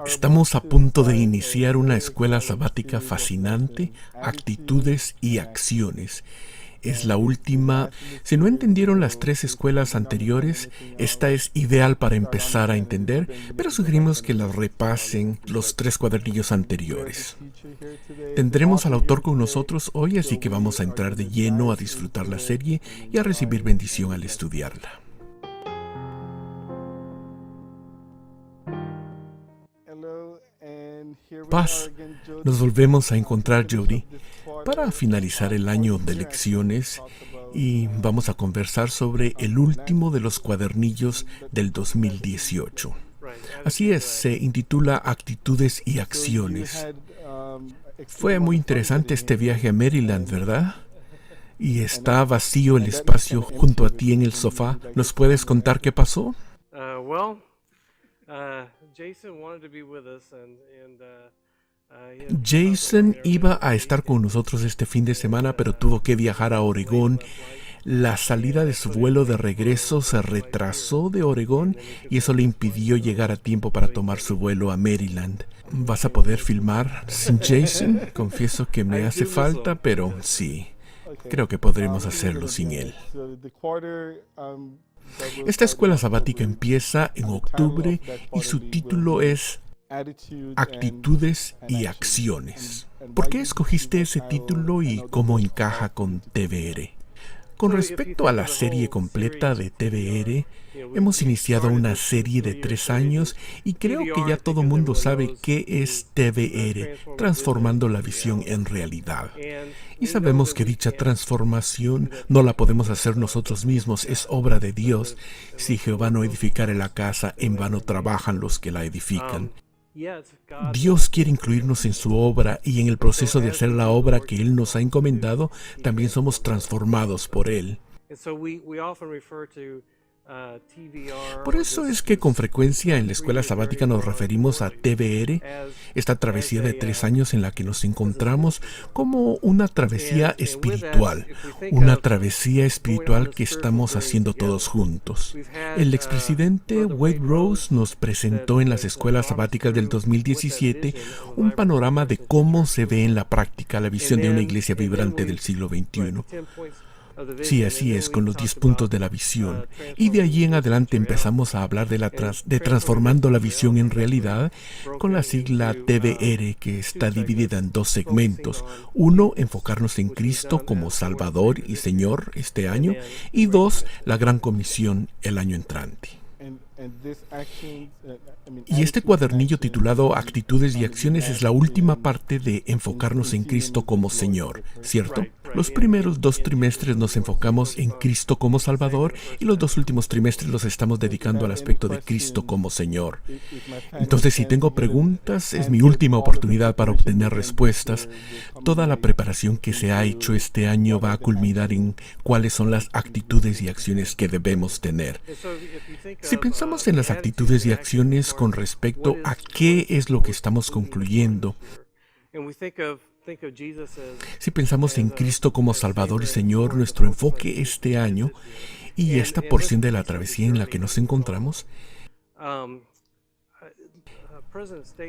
Estamos a punto de iniciar una escuela sabática fascinante, actitudes y acciones. Es la última. Si no entendieron las 3 escuelas anteriores, esta es ideal para empezar a entender, pero sugerimos que las repasen los 3 cuadernillos anteriores. Tendremos al autor con nosotros hoy, así que vamos a entrar de lleno a disfrutar la serie y a recibir bendición al estudiarla. Paz, nos volvemos a encontrar, Jody, para finalizar el año de lecciones y vamos a conversar sobre el último de los cuadernillos del 2018. Así es, se intitula Actitudes y Acciones. Fue muy interesante este viaje a Maryland, ¿verdad? Y está vacío el espacio junto a ti en el sofá. ¿Nos puedes contar qué pasó? Jason iba a estar con nosotros este fin de semana, pero tuvo que viajar a Oregón. La salida de su vuelo de regreso se retrasó de Oregón y eso le impidió llegar a tiempo para tomar su vuelo a Maryland. ¿Vas a poder filmar sin Jason? Confieso que me hace falta, pero sí, creo que podremos hacerlo sin él. Esta escuela sabática empieza en octubre y su título es Actitudes y Acciones. ¿Por qué escogiste ese título y cómo encaja con TVR? Con respecto a la serie completa de TVR, hemos iniciado una serie de 3 años y creo que ya todo mundo sabe qué es TVR, transformando la visión en realidad. Y sabemos que dicha transformación no la podemos hacer nosotros mismos, es obra de Dios. Si Jehová no edificare la casa, en vano trabajan los que la edifican. Dios quiere incluirnos en su obra y en el proceso de hacer la obra que Él nos ha encomendado, también somos transformados por Él. Por eso es que con frecuencia en la escuela sabática nos referimos a TVR, esta travesía de 3 años en la que nos encontramos, como una travesía espiritual que estamos haciendo todos juntos. El expresidente Wade Rose nos presentó en las escuelas sabáticas del 2017 un panorama de cómo se ve en la práctica la visión de una iglesia vibrante del siglo XXI. Sí, así es, con los 10 puntos de la visión. Y de allí en adelante empezamos a hablar de transformando la visión en realidad con la sigla TVR, que está dividida en 2 segmentos. 1, enfocarnos en Cristo como Salvador y Señor este año. Y 2, la Gran Comisión el año entrante. Y este cuadernillo titulado Actitudes y Acciones es la última parte de enfocarnos en Cristo como Señor, ¿cierto? Los primeros 2 trimestres nos enfocamos en Cristo como Salvador y los 2 últimos trimestres los estamos dedicando al aspecto de Cristo como Señor. Entonces, si tengo preguntas, es mi última oportunidad para obtener respuestas. Toda la preparación que se ha hecho este año va a culminar en cuáles son las actitudes y acciones que debemos tener. Si pensamos en las actitudes y acciones con respecto a qué es lo que estamos concluyendo, si pensamos en Cristo como Salvador y Señor, nuestro enfoque este año y esta porción de la travesía en la que nos encontramos,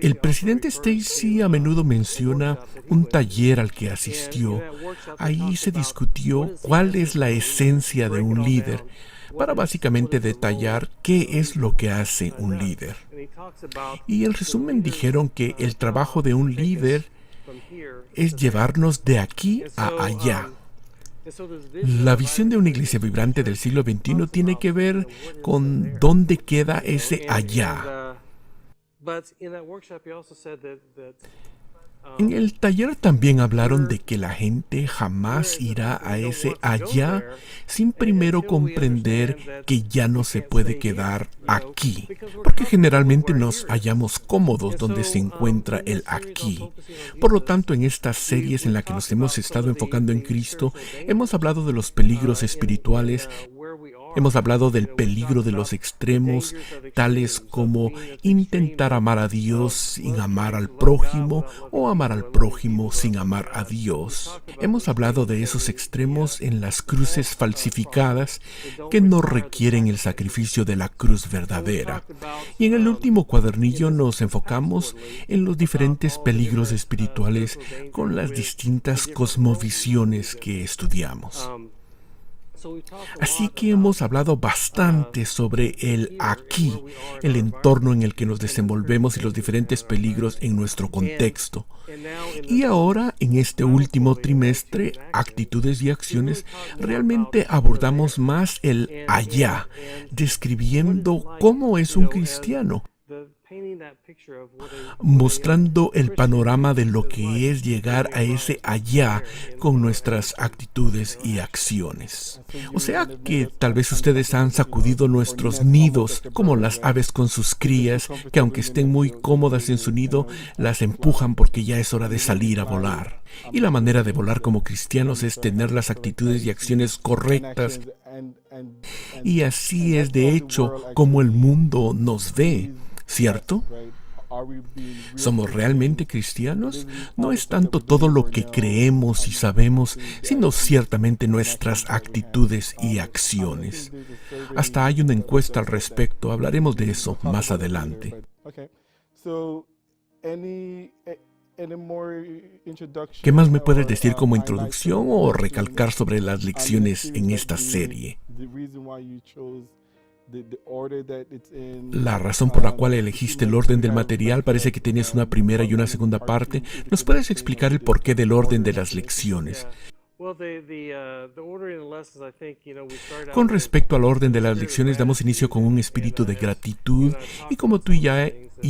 el presidente Stacy a menudo menciona un taller al que asistió. Ahí se discutió cuál es la esencia de un líder, para básicamente detallar qué es lo que hace un líder. Y en resumen dijeron que el trabajo de un líder es llevarnos de aquí a allá. La visión de una iglesia vibrante del siglo XXI tiene que ver con dónde queda ese allá. En el taller también hablaron de que la gente jamás irá a ese allá sin primero comprender que ya no se puede quedar aquí, porque generalmente nos hallamos cómodos donde se encuentra el aquí. Por lo tanto, en estas series en las que nos hemos estado enfocando en Cristo, hemos hablado de los peligros espirituales Hemos hablado del peligro de los extremos, tales como intentar amar a Dios sin amar al prójimo o amar al prójimo sin amar a Dios. Hemos hablado de esos extremos en las cruces falsificadas que no requieren el sacrificio de la cruz verdadera. Y en el último cuadernillo nos enfocamos en los diferentes peligros espirituales con las distintas cosmovisiones que estudiamos. Así que hemos hablado bastante sobre el aquí, el entorno en el que nos desenvolvemos y los diferentes peligros en nuestro contexto. Y ahora, en este último trimestre, Actitudes y Acciones, realmente abordamos más el allá, describiendo cómo es un cristiano, mostrando el panorama de lo que es llegar a ese allá con nuestras actitudes y acciones. O sea que tal vez ustedes han sacudido nuestros nidos como las aves con sus crías, que aunque estén muy cómodas en su nido, las empujan porque ya es hora de salir a volar. Y la manera de volar como cristianos es tener las actitudes y acciones correctas. Y así es de hecho como el mundo nos ve. ¿Cierto? ¿Somos realmente cristianos? No es tanto todo lo que creemos y sabemos, sino ciertamente nuestras actitudes y acciones. Hasta hay una encuesta al respecto, hablaremos de eso más adelante. ¿Qué más me puedes decir como introducción o recalcar sobre las lecciones en esta serie? La razón por la cual elegiste el orden del material parece que tienes una primera y una segunda parte. ¿Nos puedes explicar el porqué del orden de las lecciones? Con respecto al orden de las lecciones, damos inicio con un espíritu de gratitud y como tú y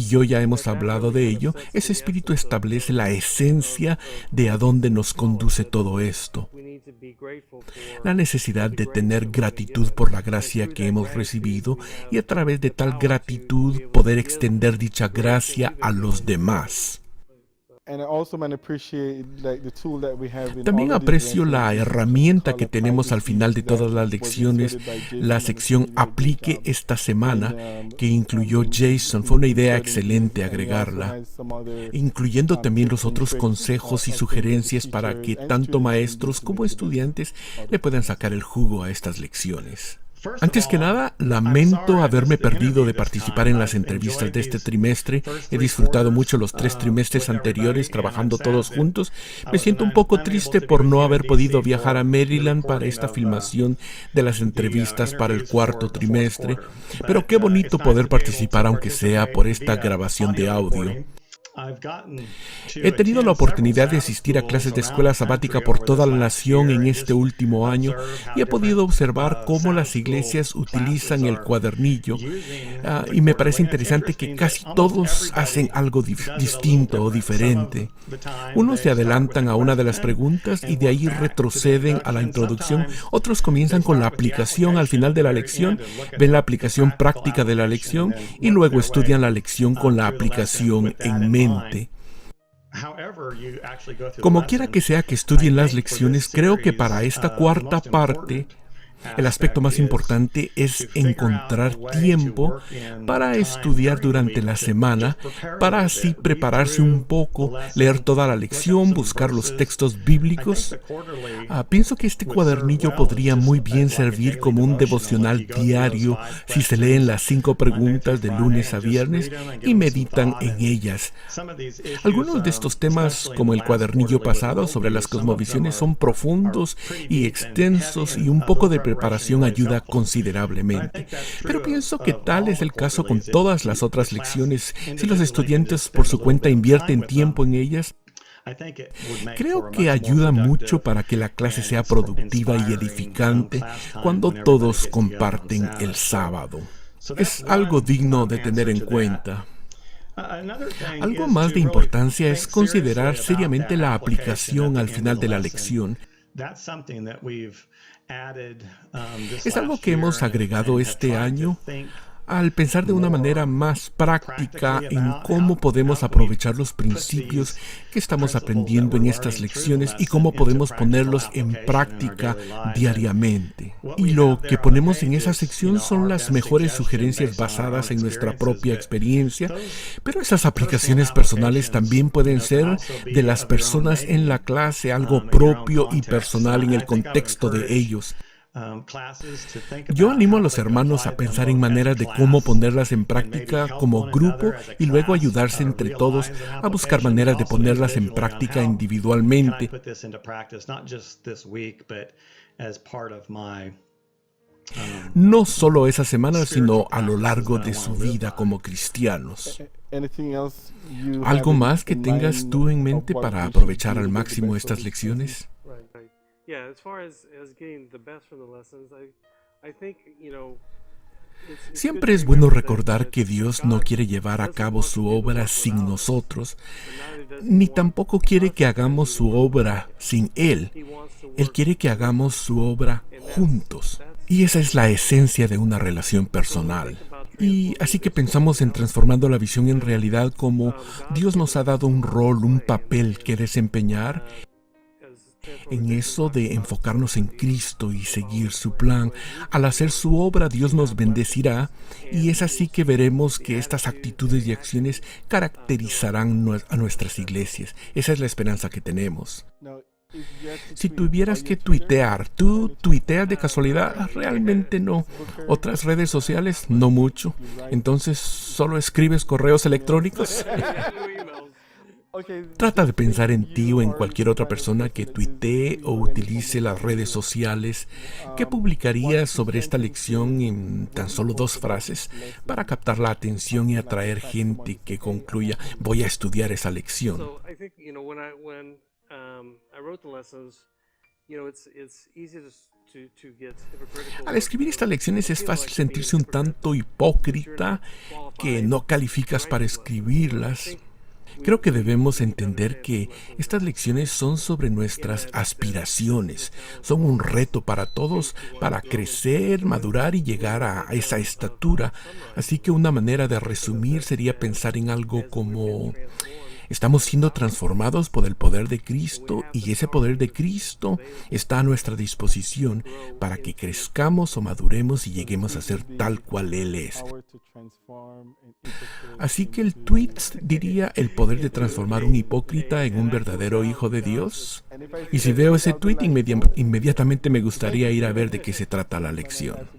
yo ya hemos hablado de ello, ese espíritu establece la esencia de a dónde nos conduce todo esto. La necesidad de tener gratitud por la gracia que hemos recibido y a través de tal gratitud poder extender dicha gracia a los demás. También aprecio la herramienta que tenemos al final de todas las lecciones, la sección Aplique esta semana, que incluyó Jason. Fue una idea excelente agregarla, incluyendo también los otros consejos y sugerencias para que tanto maestros como estudiantes le puedan sacar el jugo a estas lecciones. Antes que nada, lamento haberme perdido de participar en las entrevistas de este trimestre. He disfrutado mucho los 3 trimestres anteriores trabajando todos juntos. Me siento un poco triste por no haber podido viajar a Maryland para esta filmación de las entrevistas para el 4º trimestre, pero qué bonito poder participar aunque sea por esta grabación de audio. He tenido la oportunidad de asistir a clases de escuela sabática por toda la nación en este último año y he podido observar cómo las iglesias utilizan el cuadernillo y me parece interesante que casi todos hacen algo distinto o diferente. Unos se adelantan a una de las preguntas y de ahí retroceden a la introducción. Otros comienzan con la aplicación al final de la lección, ven la aplicación práctica de la lección y luego estudian la lección con la aplicación en mente. Como quiera que sea que estudien las lecciones, creo que para esta 4ª parte, el aspecto más importante es encontrar tiempo para estudiar durante la semana, para así prepararse un poco, leer toda la lección, buscar los textos bíblicos. Pienso que este cuadernillo podría muy bien servir como un devocional diario si se leen las 5 preguntas de lunes a viernes y meditan en ellas. Algunos de estos temas, como el cuadernillo pasado sobre las cosmovisiones, son profundos y extensos y un poco de preparación ayuda considerablemente. Pero pienso que tal es el caso con todas las otras lecciones. Si los estudiantes por su cuenta invierten tiempo en ellas, creo que ayuda mucho para que la clase sea productiva y edificante cuando todos comparten el sábado. Es algo digno de tener en cuenta. Algo más de importancia es considerar seriamente la aplicación al final de la lección. Es algo que hemos agregado este año. al pensar de una manera más práctica en cómo podemos aprovechar los principios que estamos aprendiendo en estas lecciones y cómo podemos ponerlos en práctica diariamente. Y lo que ponemos en esa sección son las mejores sugerencias basadas en nuestra propia experiencia, pero esas aplicaciones personales también pueden ser de las personas en la clase, algo propio y personal en el contexto de ellos. Yo animo a los hermanos a pensar en maneras de cómo ponerlas en práctica como grupo y luego ayudarse entre todos a buscar maneras de ponerlas en práctica individualmente. No solo esa semana, sino a lo largo de su vida como cristianos. ¿Algo más que tengas tú en mente para aprovechar al máximo estas lecciones? Yeah, as far as getting the best from the lessons, I think, it's good Siempre to es bueno remember recordar que Dios no quiere llevar a cabo su obra sin nosotros, ni tampoco quiere que hagamos su obra sin Él. Él quiere que hagamos su obra juntos. Y esa es la esencia de una relación personal. Y así que pensamos en transformando la visión en realidad como Dios nos ha dado un rol, un papel que desempeñar. En eso de enfocarnos en Cristo y seguir su plan, al hacer su obra Dios nos bendecirá y es así que veremos que estas actitudes y acciones caracterizarán a nuestras iglesias. Esa es la esperanza que tenemos. Si tuvieras que tuitear, ¿tú tuiteas de casualidad? Realmente no. ¿Otras redes sociales? No mucho. Entonces, ¿solo escribes correos electrónicos? Trata de pensar en ti o en cualquier otra persona que tuitee o utilice las redes sociales. ¿Qué publicarías sobre esta lección en tan solo 2 frases para captar la atención y atraer gente que concluya, voy a estudiar esa lección? So I think when I wrote the lessons, it's easy to get hypocritical. Al escribir estas lecciones es fácil sentirse un tanto hipócrita, que no calificas para escribirlas. Creo que debemos entender que estas lecciones son sobre nuestras aspiraciones, son un reto para todos para crecer, madurar y llegar a esa estatura. Así que una manera de resumir sería pensar en algo como: estamos siendo transformados por el poder de Cristo y ese poder de Cristo está a nuestra disposición para que crezcamos o maduremos y lleguemos a ser tal cual Él es. Así que el tweet diría el poder de transformar un hipócrita en un verdadero hijo de Dios. Y si veo ese tweet, inmediatamente me gustaría ir a ver de qué se trata la lección.